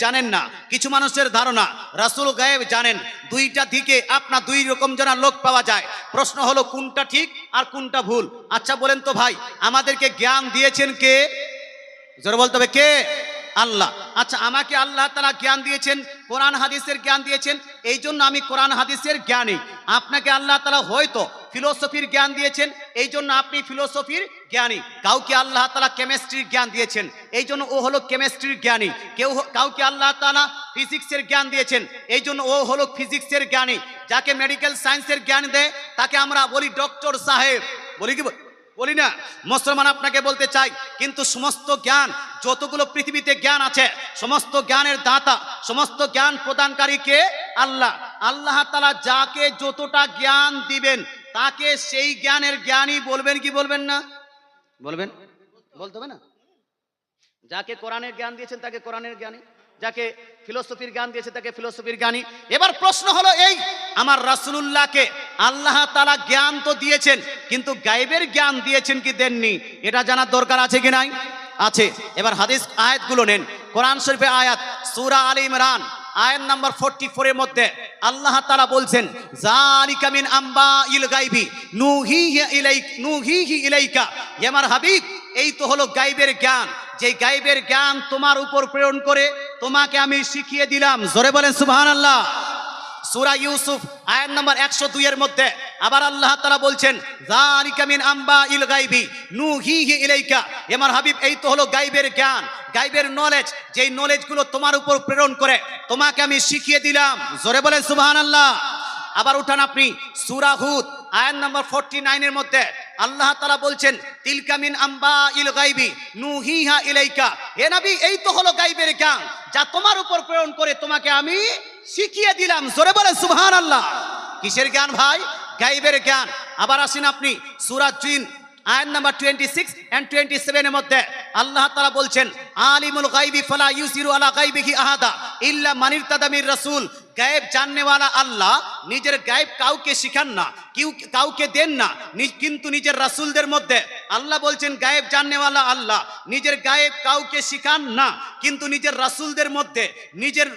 জানেন না। কিছু মানুষের ধারণা রাসূল গায়েব জানেন। দুইটা দিকে আপনার দুই রকম জানা লোক পাওয়া যায়। প্রশ্ন হলো কোনটা ঠিক আর কোনটা ভুল। আচ্ছা বলেন তো ভাই, আমাদেরকে জ্ঞান দিয়েছেন কে? জোরে বলতে হবে কে? আল্লাহ। আচ্ছা, আমাকে আল্লাহ তাআলা জ্ঞান দিয়েছেন, কোরআন হাদিসের জ্ঞান দিয়েছেন, এই জন্য আমি কোরআন হাদিসের জ্ঞানী। আপনাকে আল্লাহ তাআলা হয়তো ফিলোসফির জ্ঞান দিয়েছেন, এই জন্য আপনি ফিলোসফির জ্ঞানী। কাউকে আল্লাহ তাআলা কেমিস্ট্রির জ্ঞান দিয়েছেন, এই জন্য ও হলো কেমিস্ট্রির জ্ঞানী। কাউকে আল্লাহ তাআলা ফিজিক্সের জ্ঞান দিয়েছেন, এই জন্য ও হলো ফিজিক্সের জ্ঞানী। যাকে মেডিকেল সায়েন্সের জ্ঞান দেয় তাকে আমরা বলি ডক্টর সাহেব, বলি কি বলি না? মুসলমান আপনাকে বলতে চাই, কিন্তু সমস্ত জ্ঞান, যতগুলো পৃথিবীতে জ্ঞান আছে, সমস্ত জ্ঞানের দাতা, সমস্ত জ্ঞান প্রদানকারী কে? আল্লাহ। আল্লাহ তাআলা যাকে যতটা জ্ঞান দিবেন তাকে সেই জ্ঞানের জ্ঞানী বলবেন কি বলবেন না? বলবেন, বলতে হবে না? যাকে কোরআনের জ্ঞান দিয়েছেন তাকে কোরআনের জ্ঞানী, যাকে ফিলোসফির জ্ঞান দিয়েছে তাকে ফিলোসফির জ্ঞানী। এবার প্রশ্ন হলো এই, আমার রাসূলুল্লাহকে আল্লাহ তাআলা জ্ঞান তো দিয়েছেন, কিন্তু গায়েবের জ্ঞান দিয়েছেন কি দেননি? এটা জানার দরকার আছে কি নাই? আছে। এবার হাদিস আয়াতগুলো নেন। কোরআন শরীফে আয়াত সূরা আলে ইমরান আয়াত নাম্বার 44 এর মধ্যে আল্লাহ তাআলা বলছেন, যালিকা মিন আম্বাইল গায়বি নুহিহি ইলাইকা। হে আমার হাবিব, এই তো হলো গায়বের জ্ঞান, যে গায়বের জ্ঞান তোমার উপর প্রেরণ করে তোমাকে আমি শিখিয়ে দিলাম। জোরে বলেন সুবহানাল্লাহ। সূরা ইউসুফ আয়াত নাম্বার 102 এর মধ্যে আবার আল্লাহ তাআলা বলছেন, যালিকা মিন আম্বাইল গায়বি নুহিহি ইলাইকা। হে আমার হাবিব, এই তো হলো গায়বের জ্ঞান, গায়বের নলেজ, যেই নলেজগুলো তোমার উপর প্রেরণ করে তোমাকে আমি শিখিয়ে দিলাম। জোরে বলেন সুবহানাল্লাহ। আবার উঠান আপনি সূরা হুদ আয়াত নাম্বার 49 এর মধ্যে আল্লাহ তাআলা বলছেন, তিলকা মিন আম্বাইল গায়বি নুহিহা ইলাইকা। হে নবী, এই তো হলো গায়বের জ্ঞান, যা তোমার উপর প্রেরণ করে তোমাকে আমি শিখিয়ে দিলাম। জোরে বলেন সুবহানাল্লাহ। কিসের জ্ঞান ভাই? গায়বের জ্ঞান। আবার আসেন আপনি সূরা জিন আয়াত নাম্বার 26 and 27 এর মধ্যে আল্লাহ তাআলা বলছেন, আলিমুল গায়বি ফালা ইউসিরু আলা গায়বিহি আহাদা ইল্লা মান ইরতাদা মির রাসূল। গায়েব জাননেওয়ালা আল্লাহ নিজের গায়েব কাউকে শিখান না, কাউকে দেন না, কিন্তু নিজের রাসূলদের মধ্যে আল্লাহ বলছেন, গায়েব জাননেওয়ালা আল্লাহ নিজের গায়েব কাউকে শিখান না, কিন্তু নিজের রাসূলদের মধ্যে, নিজের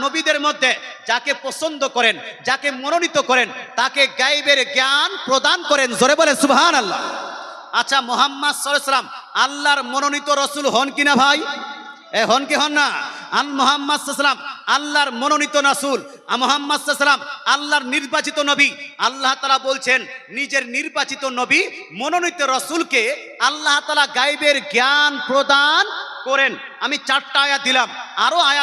নবীদের মধ্যে যাকে পছন্দ করেন, যাকে মনোনীত করেন, তাকে গায়েবের জ্ঞান প্রদান করেন। জোরে বলেন সুবহানাল্লাহ। আচ্ছা, মুহাম্মদ সাল্লাল্লাহু আলাইহি ওয়াসাল্লাম আল্লাহর মনোনীত রাসূল হন কিনা ভাই? হন কি হন না? মুহাম্মদ সাল্লাল্লাহু আলাইহি ওয়াসাল্লাম আল্লাহর মনোনীত রাসূল, মুহাম্মদ সাল্লাল্লাহু আলাইহি ওয়াসাল্লাম আল্লাহর নির্বাচিত নবী। আল্লাহ তাআলা বলছেন, নিজের নির্বাচিত নবী, মনোনীত রাসূলকে আল্লাহ তাআলা গায়বের জ্ঞান প্রদান করেন। আমি 4টা আয়াত দিলাম, আরো আয়াত